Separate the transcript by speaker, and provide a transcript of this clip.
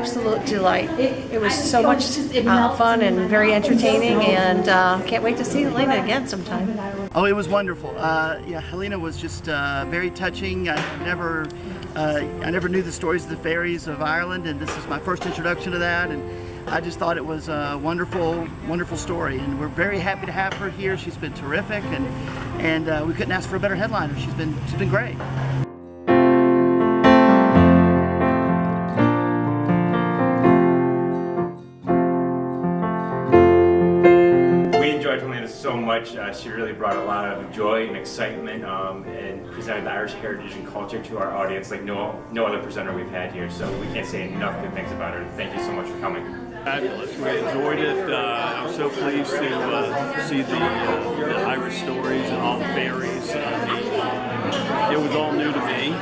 Speaker 1: absolute delight. It was so much fun and very entertaining, and can't wait to see Helena again sometime.
Speaker 2: Oh, it was wonderful. Yeah, Helena was just very touching. I never knew the stories of the fairies of Ireland, and this is my first introduction to that. And I just thought it was a wonderful, wonderful story, and we're very happy to have her here. She's been terrific, and we couldn't ask for a better headliner. She's been great.
Speaker 3: We enjoyed Helena so much. She really brought a lot of joy and excitement, and presented the Irish heritage and culture to our audience like no other presenter we've had here. So we can't say enough good things about her. Thank you so much for coming.
Speaker 4: Fabulous. We enjoyed it. I'm so pleased to see the Irish stories and all the fairies. It was all new to me.